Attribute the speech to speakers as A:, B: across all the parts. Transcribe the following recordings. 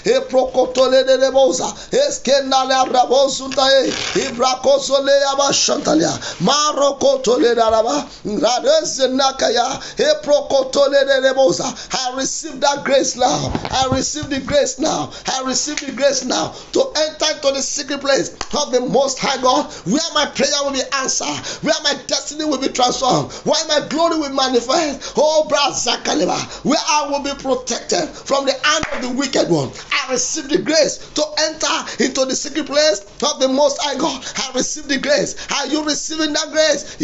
A: e prokotole de rebosa, eskendale abrabozuntaye, ibrakosole abashantalia, marokotole daraba, radezenakaya, e prokotole de rebosa. I receive that grace now. I receive the grace now. I receive the grace now to enter into the secret place of the Most High God, where my prayer will be answered, where my destiny will be transformed, where my glory will manifest. Oh, Brazakaleba, where I will be protected from the hand of the wicked one. I receive the grace to enter into the secret place of the Most High God. I receive the grace. Are you receiving that grace?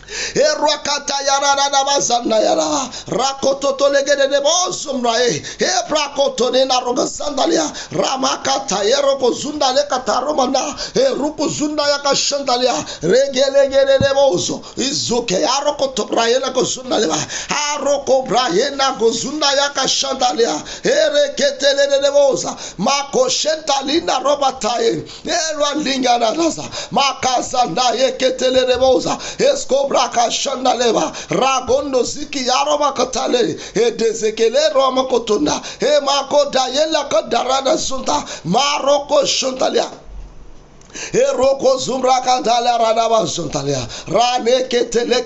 A: Erakata yara da bazanda yara rakoto legede de bozumrae ebrakoto ne na roga sandalia ramakata yero ko zunda le kataromana eruko zunda yaka shandalia regele gede de bozo izuke yaroko to braena ko zunda le aroko braena ko zunda yaka shandalia ereketele de boza mako shentalina robatae erwa linga na rasa makazanda yeketele de boza esko Shandaleva, Ragondo Ziki Yaroma Katale, E Dezekele Roma Kotunda, E Mako Dayela Kadarada Sunta, Maroko Shuntalia. Eroko zumra kandala radaba zontalia rane ketele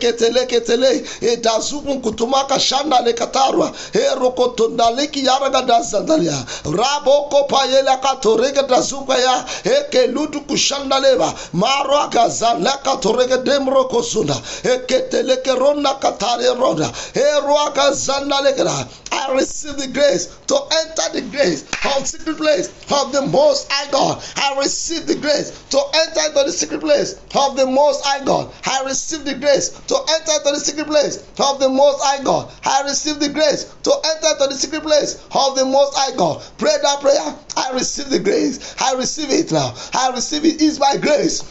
A: edazubun kutumaka shanda le katarwa eroko tondaleki yaraga dazandalia raboko payela katorega dazuka ya ekeludu kushandaleva maro agazala katorega demro kosunda eketeleke ronna katare roda eroaka zandalekra. I receive the grace to enter the grace of secret place of the Most High God. I receive the grace to enter into the secret place of the Most High God. I receive the grace to enter into the secret place of the Most High God. I receive the grace to enter into the secret place of the Most High God. Pray that prayer. I receive the grace. I receive it now. I receive it. It's by grace.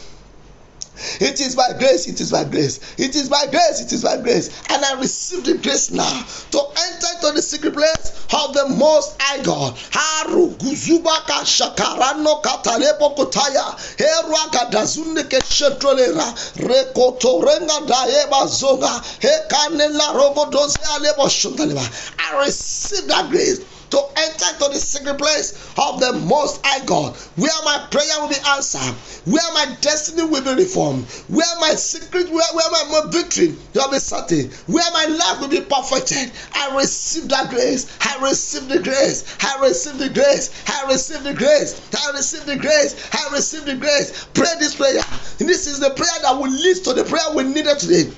A: It is by grace, it is by grace, it is by grace, it is by grace. And I receive the grace now to enter into the secret place of the Most High God. Haru guzubaka shakarano katalepo kotaya herwaka dazunde ke shetrolera rekotorenga daeba zonga hekanela rogodoze alebo shuntaleba. I receive that grace to enter into the secret place of the Most High God, where my prayer will be answered, where my destiny will be reformed, where my secret, where my victory will be certain, where my life will be perfected. I receive that grace. I receive the grace. I receive the grace. I receive the grace. I receive the grace. I receive the grace. Pray this prayer. And this is the prayer that will lead to the prayer we needed today.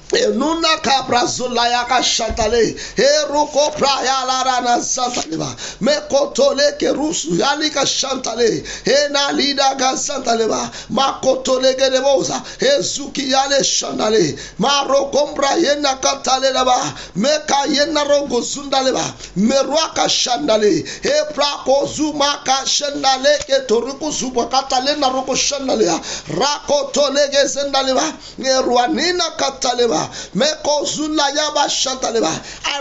A: Enuna kabra zulaya ka shantale eruko praya la rana santaleba mekotole ke rusu yali ka shantale ena lida ka santaleba makotole ke debosa ezuki yale shandale maro kombra yena katale laba meka yena rongo zundaleba merwaka shandale e prako zuma ka shandale ke toruko zuba katale na roko shandale rakotole ke zendaleba erwanina kataleba. I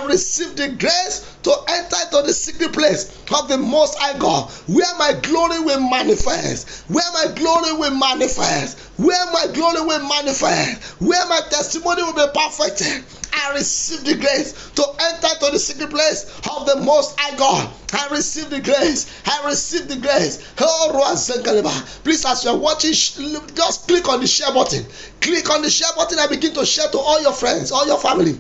A: receive the grace to enter into the secret place of the Most High God, where my glory will manifest, where my glory will manifest, where my glory will manifest, where my testimony will be perfected. I receive the grace to enter into the secret place of the Most High God. I receive the grace. I receive the grace. Please, as you are watching, just click on the share button. Click on the share button and begin to share to all your friends, all your family.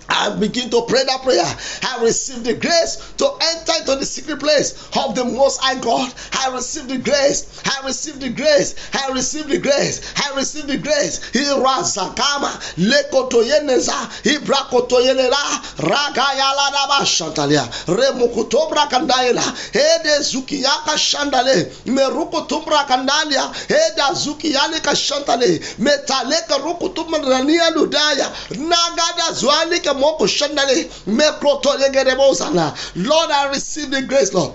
A: I begin to pray that prayer. I receive the grace to enter into the secret place of the Most High God. I receive the grace. I receive the grace. I receive the grace. I receive the grace. Irazakama lekotoyeneza ibrakotoyenela ragayala daba shantalia remukutobra kandaela ede zukiyaka shandale merukutumbra kandalia eda zukiyale ka shantale metaleka rukutumrania ludaya nagada zwalika Lord, I receive the grace, Lord,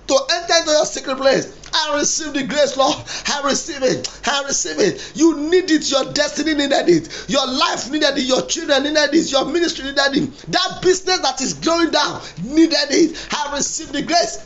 A: to enter into your secret place. I receive the grace, Lord. I receive it. I receive it. You need it. Your destiny needed it. Your life needed it. Your children needed it. Your ministry needed it. That business that is going down needed it. I receive the grace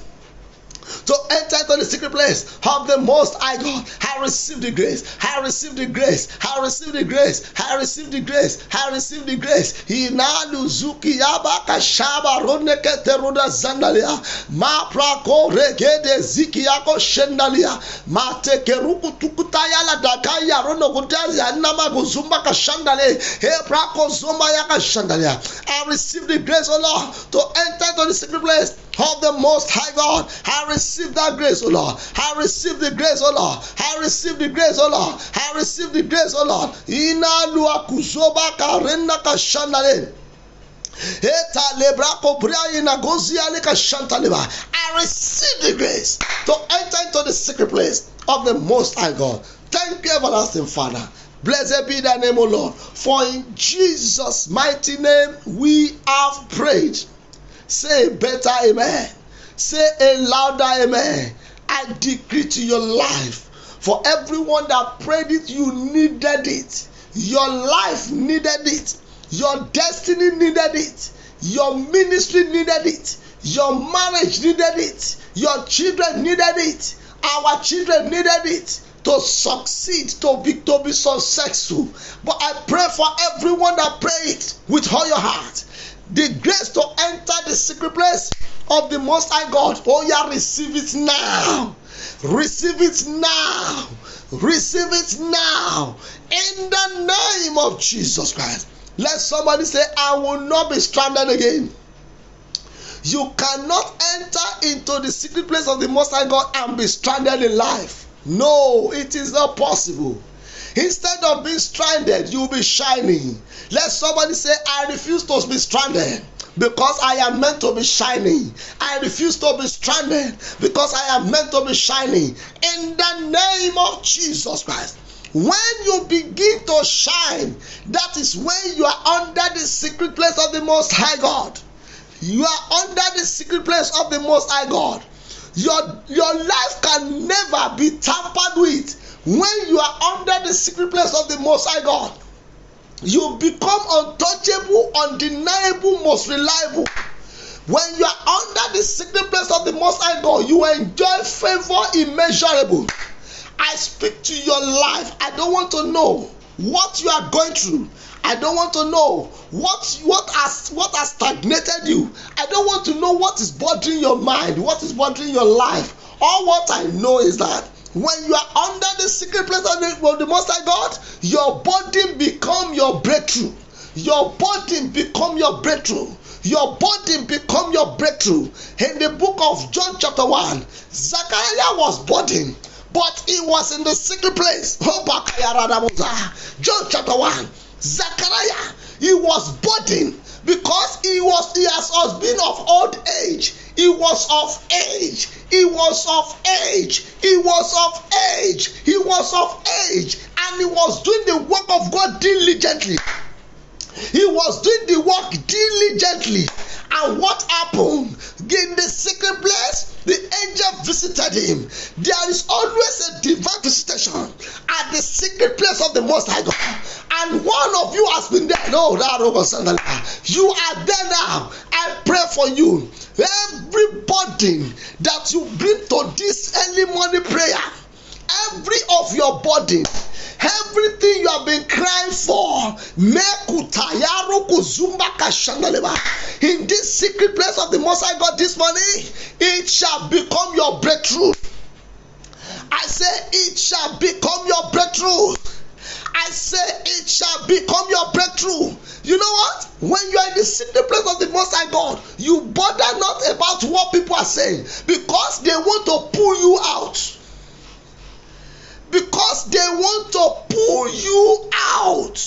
A: to enter into the secret place of the Most High God. I receive the grace. I receive the grace. I receive the grace. I receive the grace. I receive the grace. Inalu zuki yaba kashaba roneke teruda zandalia. Ma prako regede ziki yako shendalia. Ma tekeruku tukutaya la dakaya rono kutaya nama guzumba kashandale. He prako zomba yaka shandalia. I receive the grace, O Lord, to enter into the secret place of the Most High God. I receive that grace, O Lord. I receive the grace, O Lord. I receive the grace, O Lord. I receive the grace, O Lord. Ina lua kuzoba karena kashandale. I receive the grace to enter into the secret place of the Most High God. Thank you, everlasting Father. Blessed be thy name, O Lord. For in Jesus' mighty name we have prayed. Say a better amen. Say a louder amen. I decree to your life. For everyone that prayed it, you needed it. Your life needed it. Your destiny needed it. Your ministry needed it. Your marriage needed it. Your children needed it. Our children needed it to succeed, to be successful. But I pray for everyone that prayed with all your heart, the grace to enter the secret place of the Most High God. Oh yeah, receive it now. Receive it now. Receive it now. In the name of Jesus Christ. Let somebody say, I will not be stranded again. You cannot enter into the secret place of the Most High God and be stranded in life. No, it is not possible. Instead of being stranded, you will be shining. Let somebody say, I refuse to be stranded because I am meant to be shining. I refuse to be stranded because I am meant to be shining. In the name of Jesus Christ. When you begin to shine, that is when you are under the secret place of the Most High God. You are under the secret place of the Most High God. Your life can never be tampered with when you are under the secret place of the Most High God. You become untouchable, undeniable, most reliable. When you are under the secret place of the Most High God, you enjoy favor immeasurable. I speak to your life. I don't want to know what you are going through. I don't want to know what has stagnated you. I don't want to know what is bothering your mind, what is bothering your life. All what I know is that when you are under the secret place of the Most High God, your burden become your breakthrough. Your burden become your breakthrough. Your burden become your breakthrough. In the book of John chapter 1, Zachariah was burdened, but he was in the secret place. John chapter 1, Zachariah, he was burdened because he has been of old age. He was of age. He was of age. He was of age. He was of age. And he was doing the work of God diligently. He was doing the work diligently. And what happened? In the secret place, the angel visited him. There is always a divine visitation at the secret place of the Most High God. And one of you has been there. No, you are there now. I pray for you. Every burden that you bring to this early morning prayer, every of your burden, everything you have been crying for, in this secret place of the Most High God this morning, it shall become your breakthrough. I say it shall become your breakthrough. I say it shall become your breakthrough. You know what? When you are in the secret place of the Most High God, you bother not about what people are saying because they want to pull you out. Because they want to pull you out.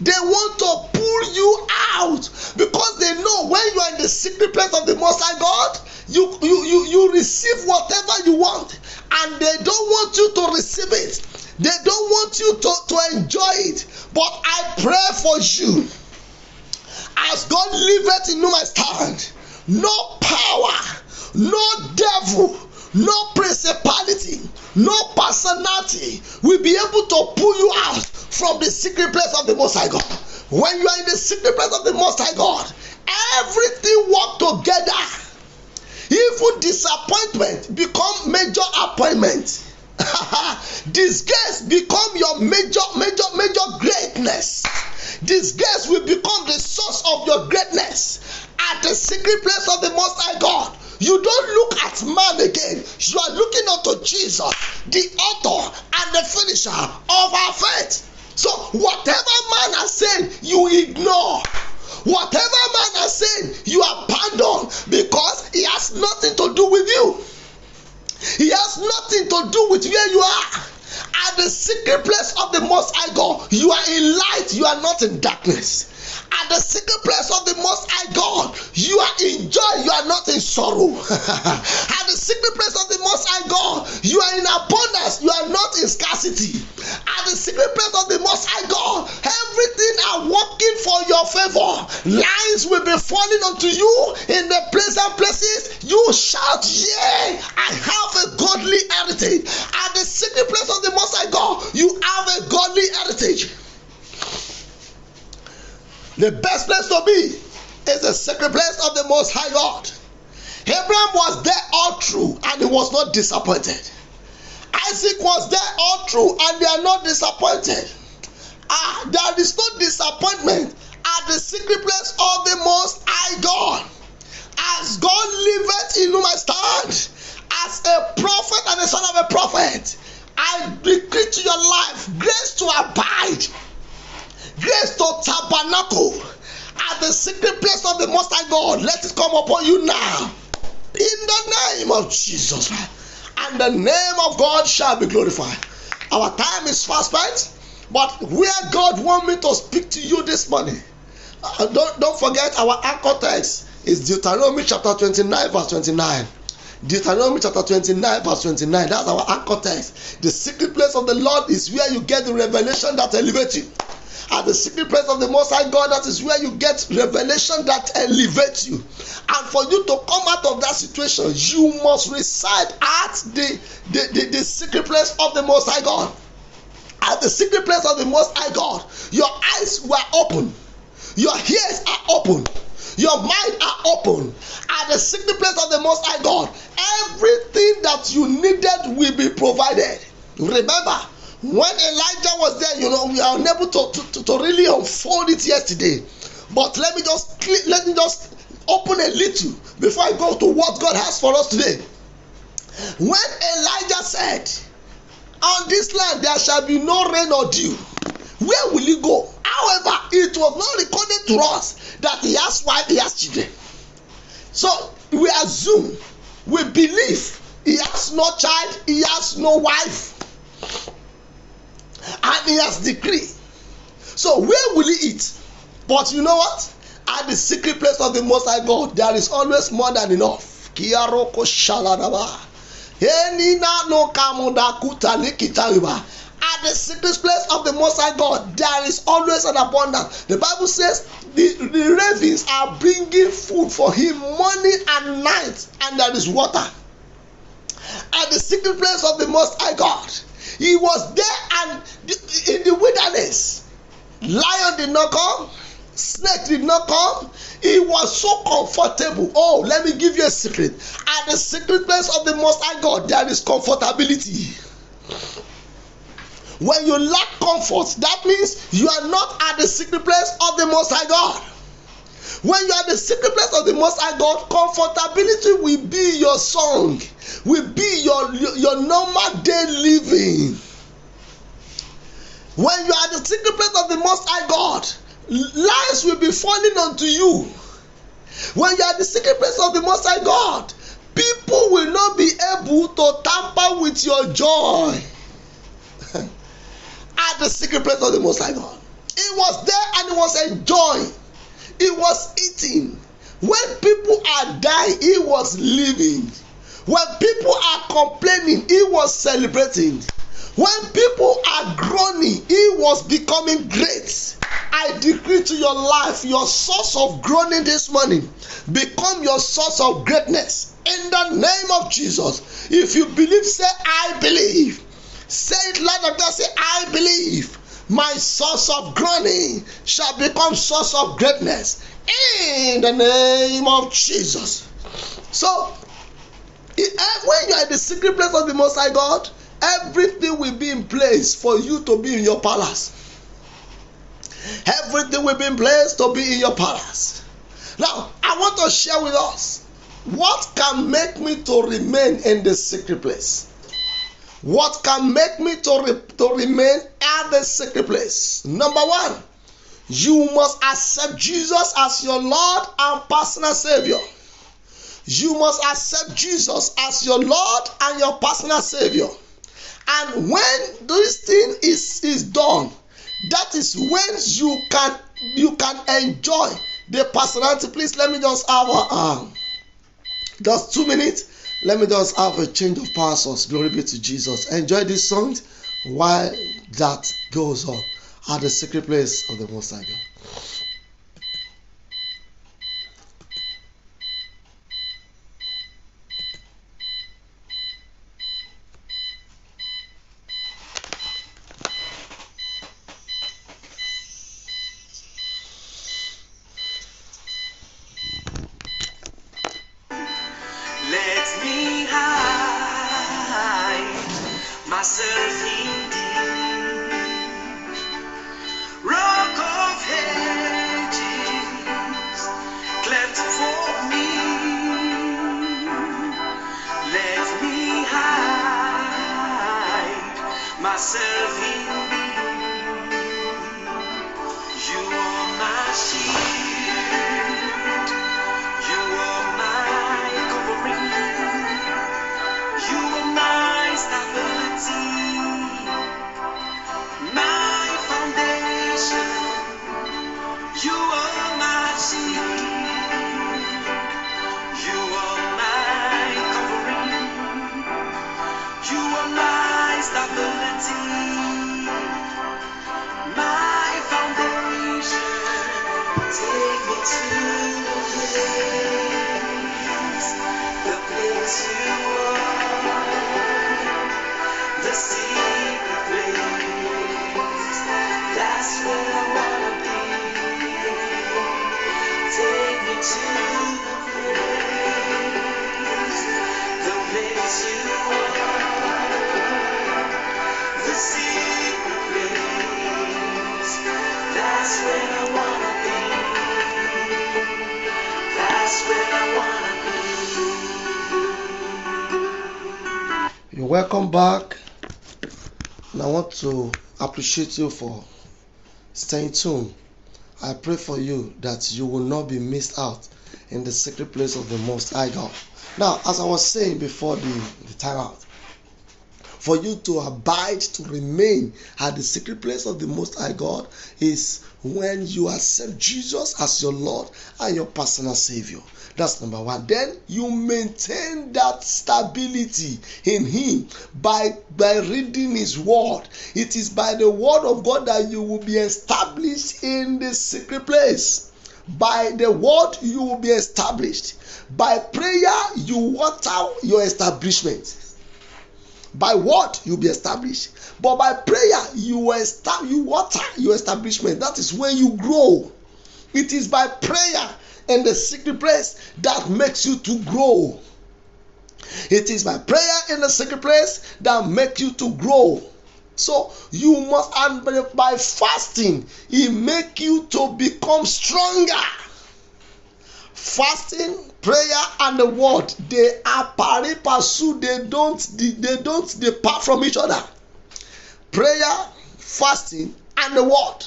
A: They want to pull you out because they know when you are in the secret place of the Most High God, you receive whatever you want, and they don't want you to receive it. They don't want you to enjoy it. But I pray for you. As God liveth in my stand, no power, no devil, no principality, no personality will be able to pull you out from the secret place of the Most High God. When you are in the secret place of the Most High God, everything works together. If Even disappointment become major appointment. Disgrace become your major greatness. Disgrace will become the source of your greatness. At the secret place of the Most High God, you don't look at man again. You are looking unto Jesus, the author and the finisher of our faith. So whatever man has said, you ignore. Whatever man has said, you abandon, because he has nothing to do with you. He has nothing to do with where you are. At the secret place of the Most High God, you are in light, you are not in darkness. At the secret place of the Most High God, you are in joy, you are not in sorrow. At the secret place of the Most High God, you are in abundance, you are not in scarcity. At the secret place of the Most High God, everything are working for your favor. Lines will be falling unto you in the pleasant places. You shout, yea, I have a godly heritage. At the secret place of the Most High God, you have a godly heritage. The best place to be is the secret place of the Most High God. Abraham was there all through and he was not disappointed. Isaac was there all through and they are not disappointed. There is no disappointment at the secret place of the Most High God. As God liveth in whom I stand, as a prophet and a son of a prophet, I decree to your life grace to abide, grace to tabernacle at the secret place of the Most High God. Let it come upon you now, in the name of Jesus, and the name of God shall be glorified. Our time is fast spent, but where God wants me to speak to you this morning, don't forget our anchor text is Deuteronomy chapter 29 verse 29. Deuteronomy chapter 29 verse 29. That's our anchor text. The secret place of the Lord is where you get the revelation that elevates you. At the secret place of the Most High God, that is where you get revelation that elevates you. And for you to come out of that situation, you must reside at the secret place of the Most High God. At the secret place of the Most High God, your eyes were open, your ears are open, your mind are open. At the secret place of the Most High God, everything that you needed will be provided. Remember, when Elijah was there, we are unable to really unfold it yesterday. But let me just open a little before I go to what God has for us today. When Elijah said, on this land there shall be no rain or dew, where will he go? However, it was not recorded to us that he has wife, he has children. So we assume, we believe he has no child, he has no wife, and he has decreed. So where will he eat? But you know what? At the secret place of the Most High God, there is always more than enough. At the secret place of the Most High God, there is always an abundance. The Bible says the ravens are bringing food for him morning and night, and there is water. At the secret place of the Most High God, he was there, and in the wilderness, lion did not come, snake did not come. He was so comfortable. Oh, let me give you a secret. At the secret place of the Most High God, there is comfortability. When you lack comfort, that means you are not at the secret place of the Most High God. When you are at the secret place of the Most High God, comfortability will be your song, will be your normal day living. When you are at the secret place of the Most High God, lies will be falling onto you. When you are at the secret place of the Most High God, people will not be able to tamper with your joy. At the secret place of the Most High God, he was there and he was enjoying. He was eating. When people are dying, he was living. When people are complaining, he was celebrating. When people are groaning, he was becoming great. I decree to your life, your source of groaning this morning become your source of greatness. In the name of Jesus. If you believe, say, I believe. Say it loud and clear. Say, I believe. My source of groaning shall become source of greatness. In the name of Jesus. So, When you are in the secret place of the Most High God, everything will be in place for you to be in your palace. Everything will be in place to be in your palace. Now, I want to share with us what can make me to remain in the secret place. What can make me to remain at the secret place? Number one, you must accept Jesus as your Lord and personal Savior. You must accept Jesus as your Lord and your personal Savior. And when this thing is done, that is when you can enjoy the personality. Please let me just have just 2 minutes. Let me just have a change of power source. Glory be to Jesus. Enjoy this song while that goes on at the secret place of the Most High God.
B: Let me hide myself in thee, rock of ages, cleft for me. Let me hide myself in thee. You are my shield, you are my covering, you are my stability, my foundation. You are my shield, you are my covering, you are my stability, my foundation. Take me to the place you are, the secret place. That's where I wanna be. Take me to the place you are, the secret place. That's where I wanna be. That's where I wanna be.
A: You're welcome back. And I want to appreciate you for staying tuned. I pray for you that you will not be missed out in the secret place of the Most High God. Now, as I was saying before the time out, for you to abide, to remain at the secret place of the Most High God is when you accept Jesus as your Lord and your personal Savior. That's number one. Then you maintain that stability in Him by reading His Word. It is by the Word of God that you will be established in the secret place. By the Word you will be established. By prayer you water your establishment. By what you'll be established, but by prayer you water your establishment. That is when you grow. It is by prayer in the secret place that makes you to grow. It is by prayer in the secret place that makes you to grow. So you must, and by fasting, it makes you to become stronger. Fasting, prayer, and the word, they are pari passu. They don't depart from each other. Prayer, fasting, and the word.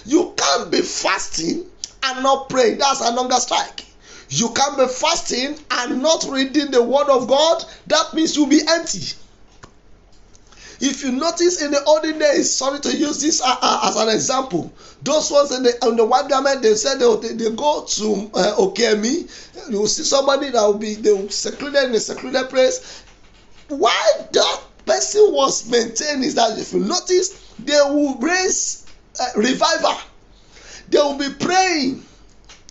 A: You can't be fasting and not praying. That's an hunger strike. You can't be fasting and not reading the word of God. That means you'll be empty. If you notice in the olden days, sorry to use this as an example, those ones on the white garment, they said they go to Okemi, you will see somebody that they will secluded in a secluded place. Why that person was maintained is that if you notice, they will raise revival. They will be praying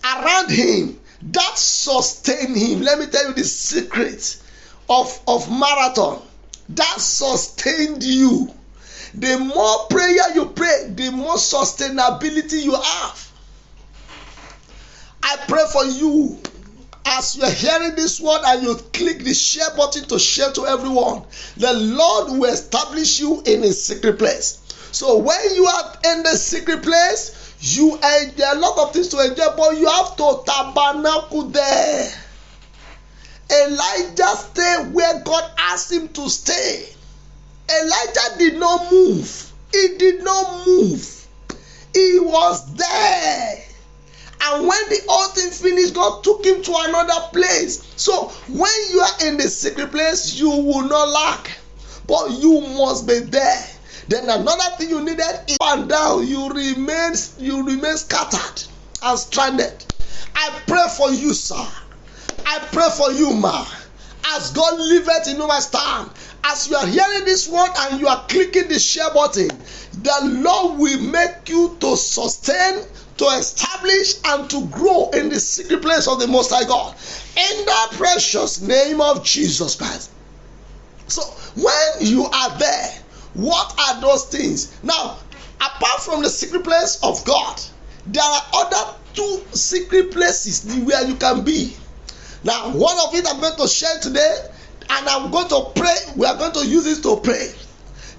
A: around him. That sustained him. Let me tell you the secret of marathon. That sustained you. The more prayer you pray, the more sustainability you have. I pray for you As you are hearing this word and you click the share button to share to everyone, the Lord will establish you in a secret place. So when you are in the secret place, there are a lot of things to enjoy, but you have to tabernacle there. Elijah stayed where God asked him to stay. Elijah did not move. He did not move. He was there. And when the whole thing finished, God took him to another place. So when you are in the secret place, you will not lack, but you must be there. Then another thing you needed is up and down. You remain scattered and stranded. I pray for you, sir. I pray for you, ma. As God liveth in my stand, as you are hearing this word and you are clicking the share button, the Lord will make you to sustain, to establish, and to grow in the secret place of the Most High God. In the precious name of Jesus Christ. So when you are there, what are those things? Now, apart from the secret place of God, there are other two secret places where you can be. Now, one of it I'm going to share today, and I'm going to pray. We are going to use it to pray.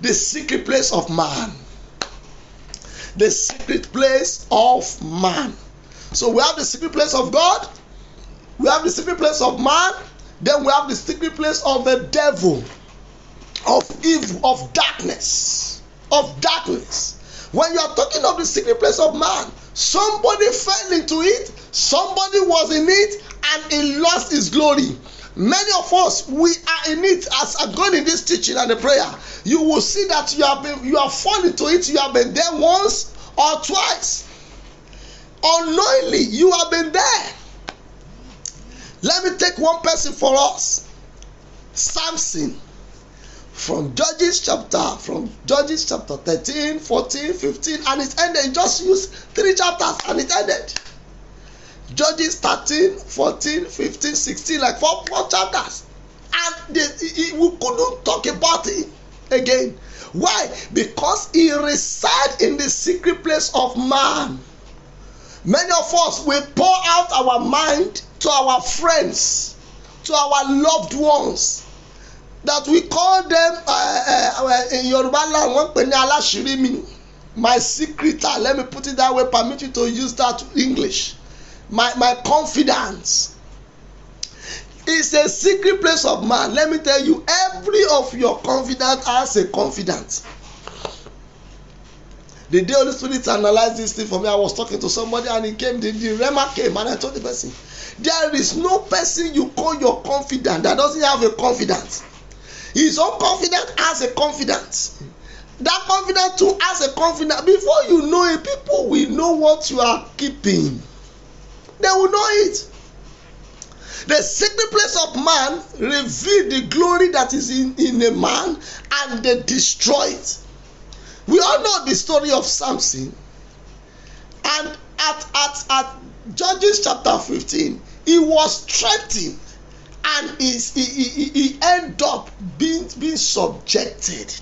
A: The secret place of man. The secret place of man. So we have the secret place of God, we have the secret place of man, then we have the secret place of the devil, of evil, of darkness. When you are talking of the secret place of man, somebody fell into it, somebody was in it, and he lost his glory. Many of us, we are in it. As I'm going in this teaching and the prayer, you will see that you have fallen into it. You have been there once or twice. Unknowingly, you have been there. Let me take one person for us. Samson. From Judges chapter 13, 14, 15, and it ended. You just used 3 chapters and it ended. Judges 13, 14, 15, 16, like four chapters. And we couldn't talk about it again. Why? Because he resides in the secret place of man. Many of us, we pour out our mind to our friends, to our loved ones, that we call them in Yoruba land, my secret, let me put it that way, permit you to use that English. My confidence is a secret place of man. Let me tell you, every of your confidence has a confidence. The day Holy Spirit analyzed this thing for me, I was talking to somebody and he came, the Rema came, and I told the person, there is no person you call your confidant that doesn't have a confidence. His own confidence has a confidence. That confidence too has a confidence. Before you know it, people will know what you are keeping. They will know it. The secret place of man reveals the glory that is in a man, and they destroy it. We all know the story of Samson. And at Judges chapter 15, he was threatened, and he ended up being subjected.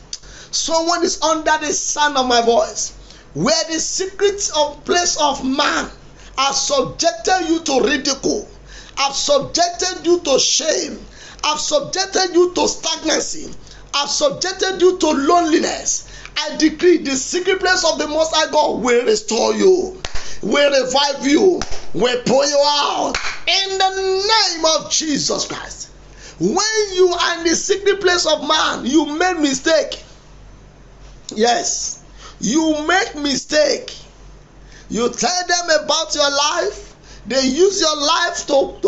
A: Someone is under the sound of my voice, where the secret of place of man have subjected you to ridicule, have subjected you to shame, have subjected you to stagnancy, have subjected you to loneliness. I decree the secret place of the Most High God will restore you, will revive you, will pull you out in the name of Jesus Christ. When you are in the secret place of man, you make mistake. Yes, you make mistake. You tell them about your life. They use your life to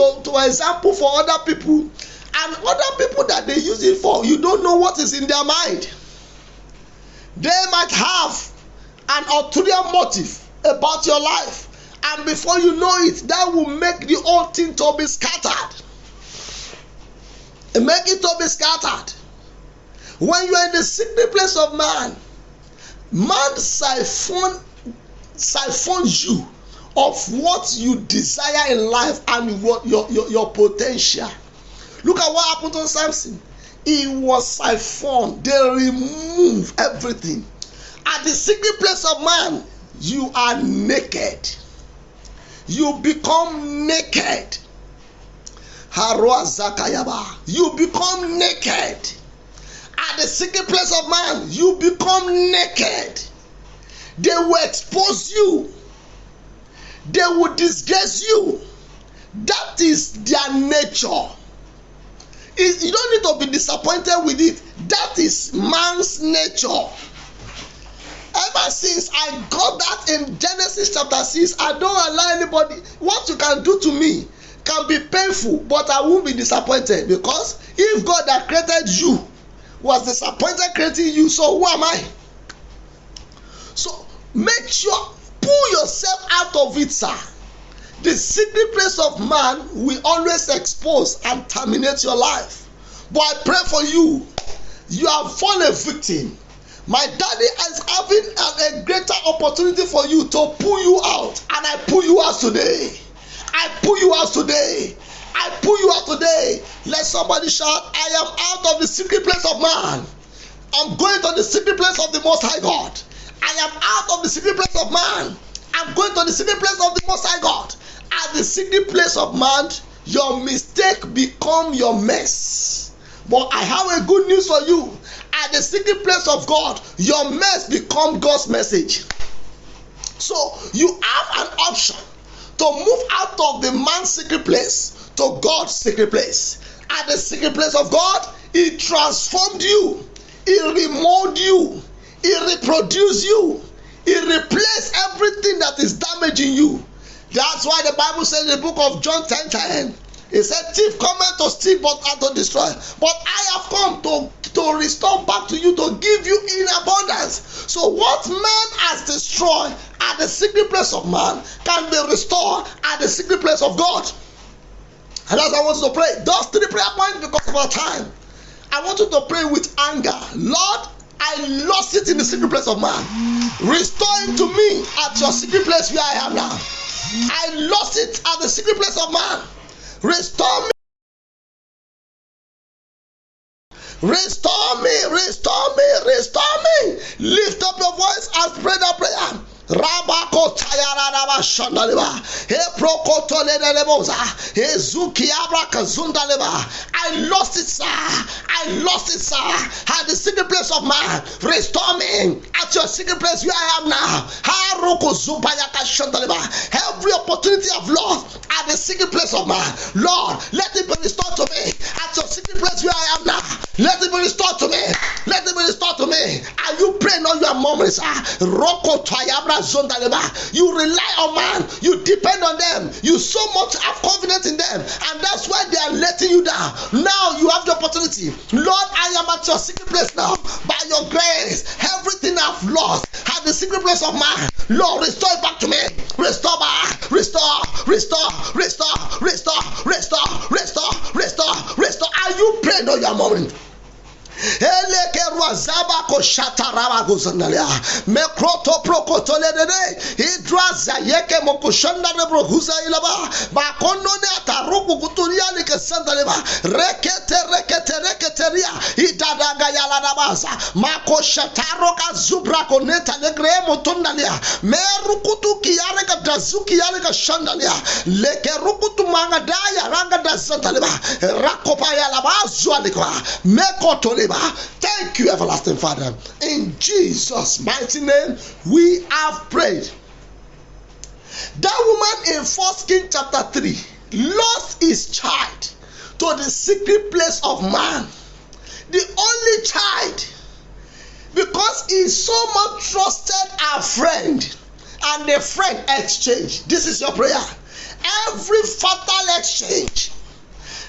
A: example for other people, and other people that they use it for, you don't know what is in their mind. They might have an ulterior motive about your life, and before you know it, that will make the whole thing to be scattered. Make it to be scattered. When you are in the secret place of man, man siphons you of what you desire in life and what your potential. Look at what happened to Samson. He was siphoned. They remove everything. At the secret place of man, you are naked. You become naked. You become naked. At the secret place of man, you become naked. They will expose you. They will disgrace you. That is their nature. You don't need to be disappointed with it. That is man's nature. Ever since I got that in Genesis chapter 6, I don't allow anybody. What you can do to me can be painful, but I won't be disappointed, because if God that created you was disappointed creating you, so who am I? So make sure, pull yourself out of it, sir. The secret place of man will always expose and terminate your life. But I pray for you. You have fallen a victim. My daddy is having a greater opportunity for you to pull you out, and I pull you out today. I pull you out today. I pull you out today. Let somebody shout, I am out of the secret place of man. I'm going to the secret place of the Most High God. I am out of the secret place of man. I'm going to the secret place of the Most High God. At the secret place of man, your mistake become your mess. But I have a good news for you. At the secret place of God, your mess become God's message. So you have an option to move out of the man's secret place to God's secret place. At the secret place of God, He transformed you. He remolded you. He reproduced you. He replaced everything that is damaging you. That's why the Bible says in the book of John 10:10, it said, thief cometh to steal but and to destroy. But I have come to restore back to you, to give you in abundance. So what man has destroyed at the secret place of man can be restored at the secret place of God. And as I want you to pray, those 3 prayer points, because of our time, I want you to pray with anger. Lord, I lost it in the secret place of man. Restore it to me at your secret place where I am now. I lost it at the secret place of man. Restore me. Restore me, restore me, restore me. Lift up your voice and pray that prayer. Rabako tayaraba shandaleba. He prokotoleleboza. He zukiabra kazundaleba. I lost it, sir. I lost it, sir. At the secret place of man. Restore me at your secret place where I am now. Haroko zubayaka shandaleba. Every opportunity I've lost at the secret place of man, Lord, let it be restored to me at your secret place where I am now. Let it be restored to me. Let it be restored to me. Are you praying on your moments, sir? Roko tayabra. You rely on man, you depend on them, you so much have confidence in them, and that's why they are letting you down. Now you have the opportunity. Lord, I am at your secret place now. By your grace, everything I've lost at the secret place of man, Lord, restore it back to me. Restore back, restore, restore, restore, restore, restore, restore, restore, restore. Are you praying on your moment? Eleke ruazaba ko shataraba gozandalia mekroto prokotolede hidraza yeke mokushanda de brohuza ilaba ba kondone ataruku kutulia like sandaleba reketeria idadaga yaladabaza makoshataro zubra koneta negre motondalia merukutu kiyare ka dazuki yale ka shandalia leke rukutu mangadaya ranga dazantaleba rakopa yalabazu alikwa mekotole. Thank you, everlasting Father. In Jesus' mighty name, we have prayed. That woman in 1 Kings chapter 3 lost his child to the secret place of man. The only child, because he so much trusted our friend, and the friend exchanged. This is your prayer. Every fatal exchange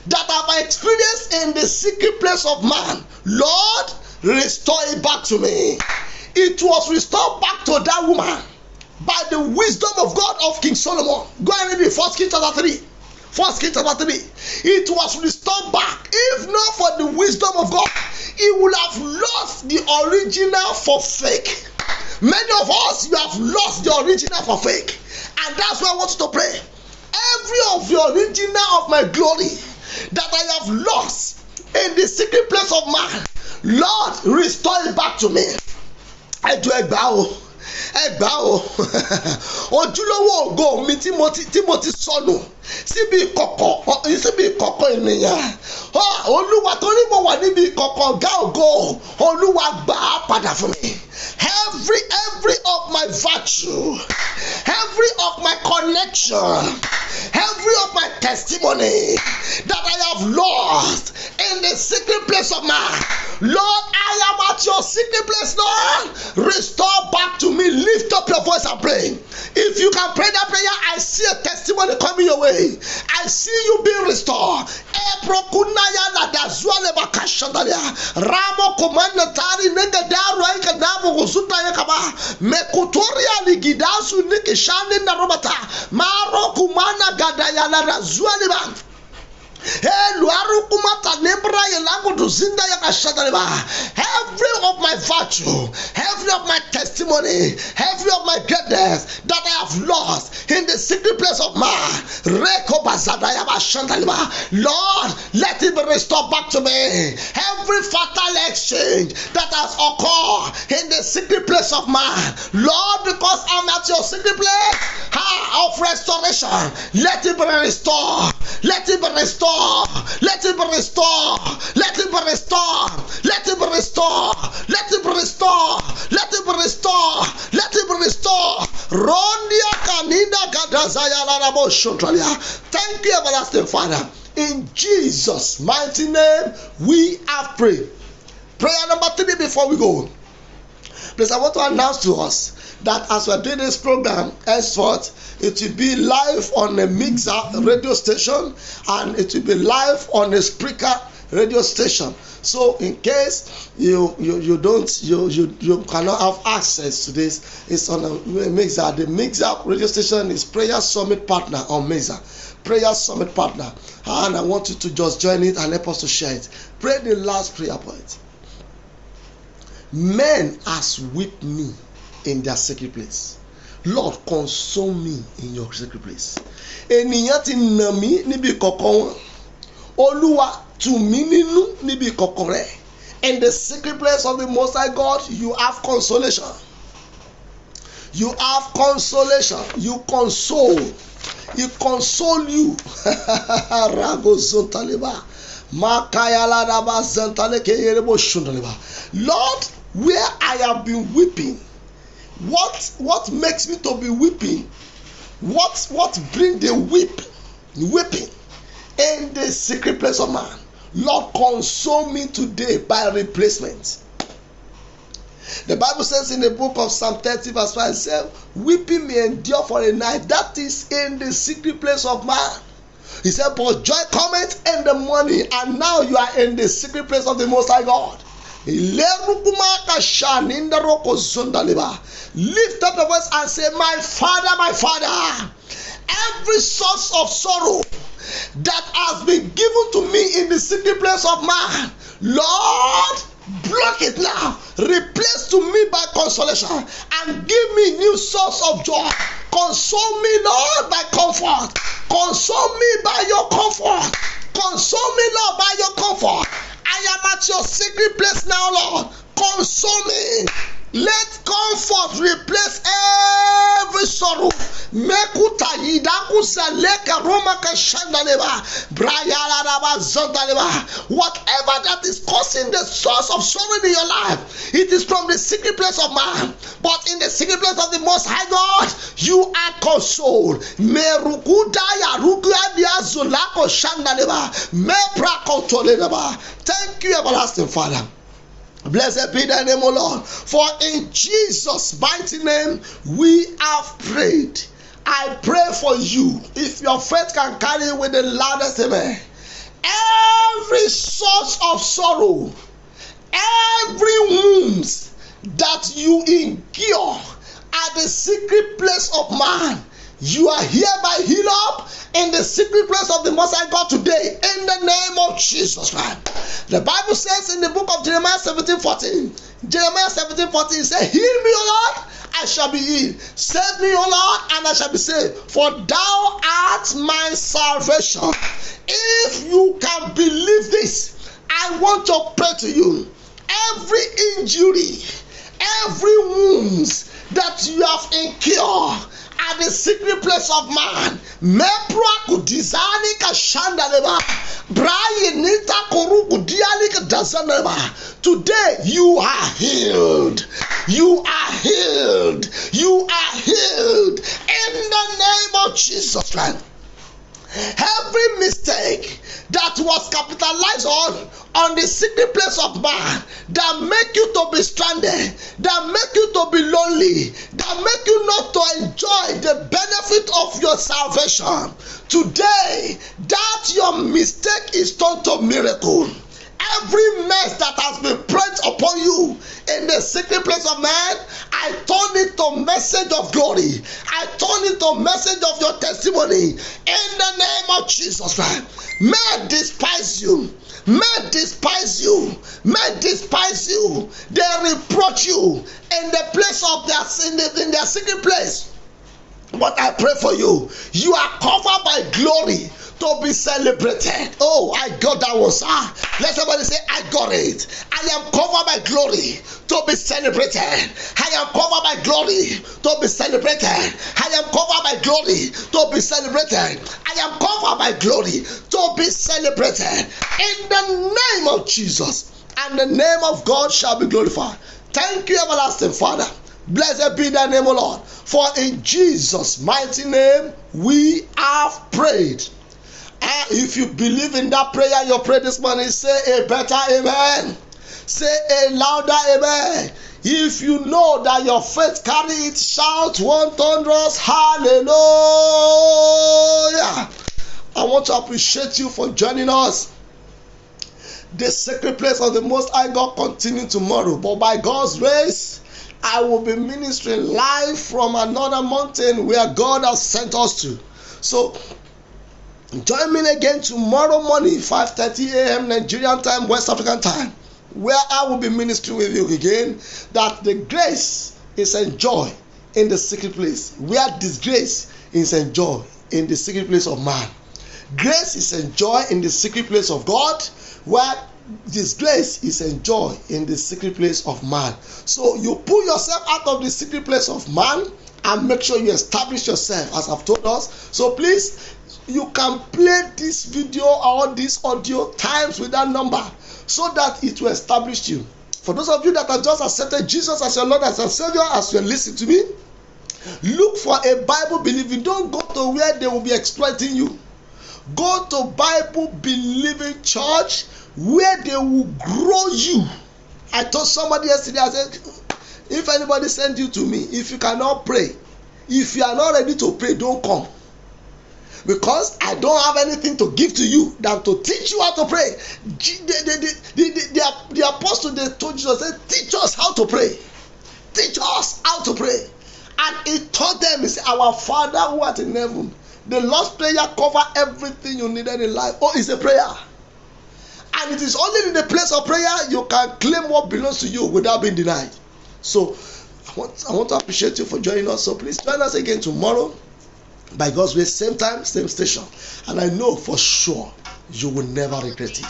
A: that I've experienced in the secret place of man, Lord, restore it back to me. It was restored back to that woman by the wisdom of God of King Solomon. Go and read it, 1 Kings chapter 3. 1 Kings chapter 3. It was restored back. If not for the wisdom of God, he would have lost the original for fake. Many of us, you have lost the original for fake. And that's why I want you to pray. Every of the original of my glory that I have lost in the secret place of man, Lord, restore it back to me. I do a bow. ẹgbàá o ojúlówó ògo mi tí mo ti sọnù síbi ìkọ̀kọ̀ ènìyàn olúwa torí mo wà níbi ìkọ̀kọ̀ ọ̀gá ògo olúwa gbà á padà fún mi. Every of my virtue, every of my connection, every of my testimony that I have lost in the secret place of man, Lord, I am at your secret place, Lord. Restore back to me. Lift up your voice and pray. If you can pray that prayer, I see a testimony coming your way. I see you being restored. Ramo kumanatari negadaru aikadamu kusuta yakaba mekutoria ligidasu nikishani na robata maro kumana gadayala razualiba. Every of my virtue, every of my testimony, every of my greatness that I have lost in the secret place of man, Lord, let it be restored back to me. Every fatal exchange that has occurred in the secret place of man, Lord, because I'm at your secret place of restoration, let it be restored. Let it be restored. Let it be restored. Let it be restored. Let it be restored. Let it be restored. Let it be restored. Let it be restored. Rondia kanida gadazaya larabo shontralia. Thank you, everlasting Father. In Jesus' mighty name, we have prayed. Prayer number 3 before we go. Please, I want to announce to us that as we are doing this program, henceforth, it will be live on a Mixer radio station and it will be live on a Spreaker radio station. So in case you cannot have access to this, it's on a Mixer. The Mixer radio station is Prayer Summit Partner on Mixer. Prayer Summit Partner. And I want you to just join it and help us to share it. Pray the last prayer point. Men has whipped me in their secret place. Lord, console me in your secret place. Ènìyàn ti nà mí níbi ìkọ̀kọ̀ wọn. Olúwa tù mí nínú níbi ìkọ̀kọ̀ rẹ̀. In the secret place of the Most High God, you have consolation. You have consolation. You console. He console you. Lord, where I have been weeping, what makes me to be weeping? What bring the weeping in the secret place of man? Lord, console me today by replacement. The Bible says in the book of Psalm 30 verse 5, says, weeping may endure for a night. That is in the secret place of man. He said, but joy cometh in the morning, and now you are in the secret place of the Most High God. Lift up your voice and say, my Father, every source of sorrow that has been given to me in the secret place of man, Lord, block it now. Replace to me by consolation and give me new source of joy. Console me, Lord, by comfort. Console me by your comfort. Console me, Lord, by your comfort. I am at your secret place now, Lord. Console me. Let comfort replace every sorrow. Whatever that is causing the source of sorrow in your life, it is from the secret place of man. But in the secret place of the Most High God, you are consoled. Thank you, everlasting Father. Blessed be thy name, O Lord. For in Jesus' mighty name we have prayed. I pray for you, if your faith can carry with the loudest amen, every source of sorrow, every wounds that you endure at the secret place of man, you are hereby healed up in the secret place of the Most High God today, in the name of Jesus Christ. The Bible says in the book of Jeremiah 17:14, say, heal me, O Lord, I shall be healed. Save me, O Lord, and I shall be saved. For thou art my salvation. If you can believe this, I want to pray to you. Every injury, every wounds that you have incurred at the secret place of man. Mepra kudizani kashandaleba. Brian nita koru kudiali kadazaneba. Today you are healed. You are healed. You are healed in the name of Jesus Christ. Every mistake that was capitalized on the secret place of man, that make you to be stranded, that make you to be lonely, that make you not to enjoy the benefit of your salvation, today that your mistake is turned to miracle. Every mess that has been pressed upon you in the secret place of man, I turn it to message of glory. I turn it to message of your testimony in the name of Jesus Christ. Men despise you. Men despise you. Men despise you. They reproach you in the place of in their secret place. But I pray for you. You are covered by glory to be celebrated. Oh, I got that one, sir. Let somebody say, I got it. I am covered by glory to be celebrated. I am covered by glory to be celebrated. I am covered by glory to be celebrated. I am covered by glory to be celebrated. In the name of Jesus, and the name of God shall be glorified. Thank you, everlasting Father. Blessed be thy name, O Lord. For in Jesus' mighty name we have prayed. If you believe in that prayer you pray this morning, say a better amen. Say a louder amen. If you know that your faith carry it, shout one thunderous hallelujah. I want to appreciate you for joining us. The secret place of the Most High God continue tomorrow, but by God's grace, I will be ministering live from another mountain where God has sent us to. So join me again tomorrow morning, 5:30 a.m. Nigerian time, West African time, where I will be ministering with you again, that the grace is enjoyed in the secret place, where disgrace is enjoyed in the secret place of man. Grace is enjoyed in the secret place of God, where disgrace is enjoyed in the secret place of man. So you pull yourself out of the secret place of man and make sure you establish yourself, as I've told us. So please, you can play this video or this audio times with that number so that it will establish you. For those of you that have just accepted Jesus as your Lord, as your Savior, as you listen to me, look for a Bible believing. Don't go to where they will be exploiting you. Go to Bible believing church where they will grow you. I told somebody yesterday, I said, if anybody send you to me, if you cannot pray, if you are not ready to pray, don't come. Because I don't have anything to give to you than to teach you how to pray. The apostle, they told Jesus, said, teach us how to pray. Teach us how to pray. And he taught them, he said, our Father who art in heaven. The Lord's Prayer covers everything you needed in life. Oh, it's a prayer. And it is only in the place of prayer you can claim what belongs to you without being denied. So I want to appreciate you for joining us. So please join us again tomorrow. By God's grace, same time, same station. And I know for sure you will never regret it.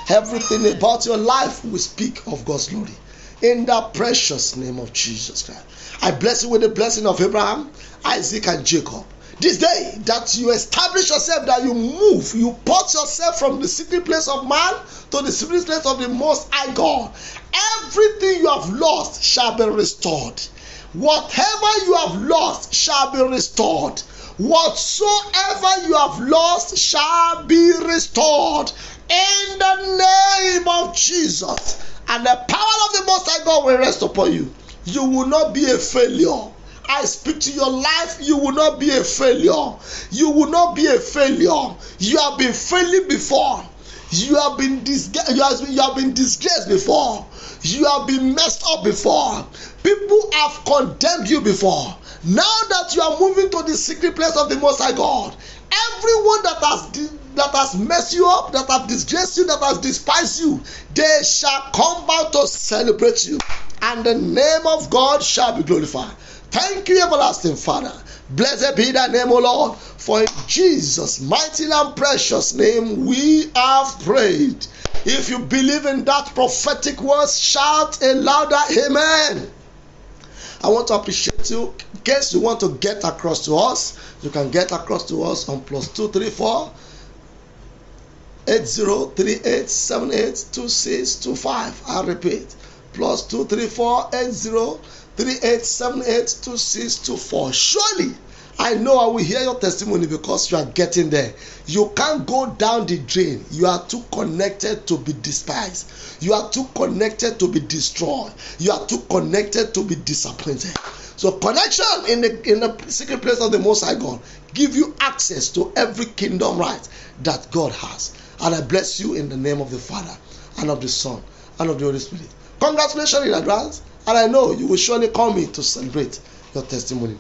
A: Everything about your life will speak of God's glory. In the precious name of Jesus Christ. I bless you with the blessing of Abraham, Isaac, and Jacob. This day that you establish yourself, that you move, you put yourself from the secret place of man to the secret place of the Most High God. Everything you have lost shall be restored. Whatever you have lost shall be restored. Whatsoever you have lost shall be restored in the name of Jesus. And the power of the Most High God will rest upon you. You will not be a failure. I speak to your life, you will not be a failure. You will not be a failure. You have been failing before. You have been disgraced before. You have been messed up before. People have condemned you before. Now that you are moving to the secret place of the Most High God, everyone that has messed you up, that has disgraced you, that has despised you, they shall come back to celebrate you, and the name of God shall be glorified. Thank you, everlasting Father. Blessed be thy name, O Lord, for in Jesus' mighty and precious name we have prayed. If you believe in that prophetic word, shout a louder amen. I want to appreciate you. In case you want to get across to us, you can get across to us on +234 8038782625. I repeat, +234 8038782624. Surely I know I will hear your testimony because you are getting there. You can't go down the drain. You are too connected to be despised. You are too connected to be destroyed. You are too connected to be disappointed. So connection in the secret place of the Most High God give you access to every kingdom right that God has. And I bless you in the name of the Father and of the Son and of the Holy Spirit. Congratulations in advance, and I know you will surely call me to celebrate your testimony.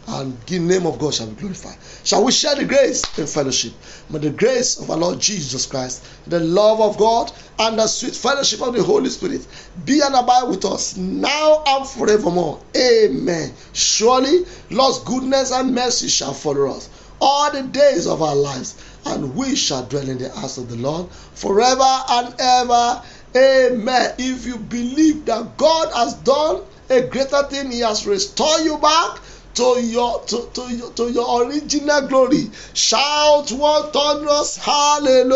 A: And the name of God shall be glorified. Shall we share the grace in fellowship? May the grace of our Lord Jesus Christ, the love of God, and the sweet fellowship of the Holy Spirit be and abide with us now and forevermore. Amen. Surely Lord's goodness and mercy shall follow us all the days of our lives, and we shall dwell in the house of the Lord forever and ever. Amen. If you believe that God has done a greater thing, He has restored you back to your original glory, shout one thunderous hallelujah.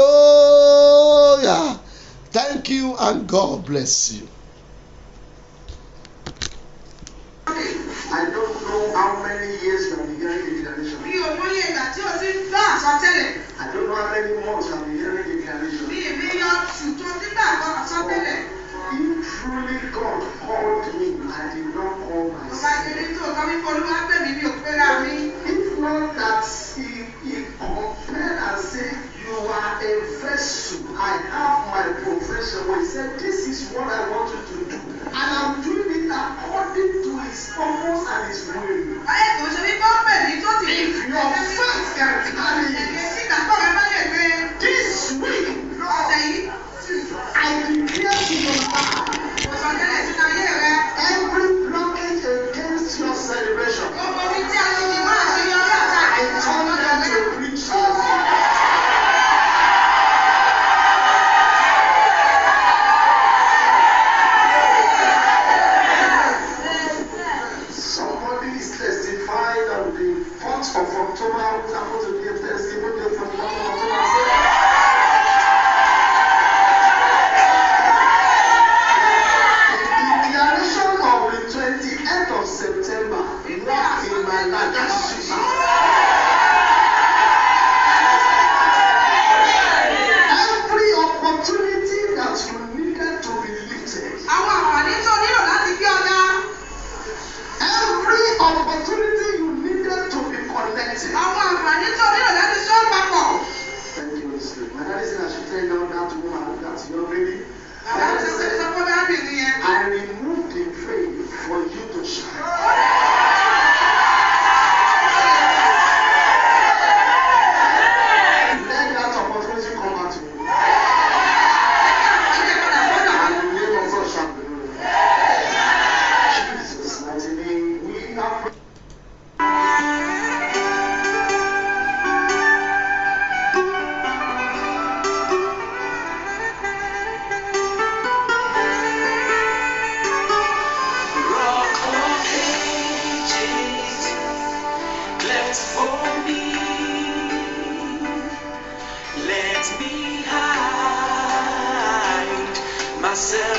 A: Thank you, and God bless you.
C: I don't know how many years you have been hearing the declaration. I don't know how many months you have been hearing the declaration. If truly God called me, I did not call myself. If not that he compared and said, you are a vessel, I have my profession. He said, this is what I want you to do. And I'm doing it according to his purpose and his will. If your faith can carry it, this week, I declare to your life, every blockage against your celebration, I turn them to preachers. Somebody is testifying on the 4th of October, who's supposed to be a testimony from the 4th of October. September, not in my life. Every opportunity that you needed to be lifted, every opportunity you needed to be connected. Thank you, Mr. My dad said I should tell you that woman, that young lady. I removed the veil for you to shine. Let that opportunity come back to you. And the name of God shall be known. Jesus' mighty name, we are praying.
B: Myself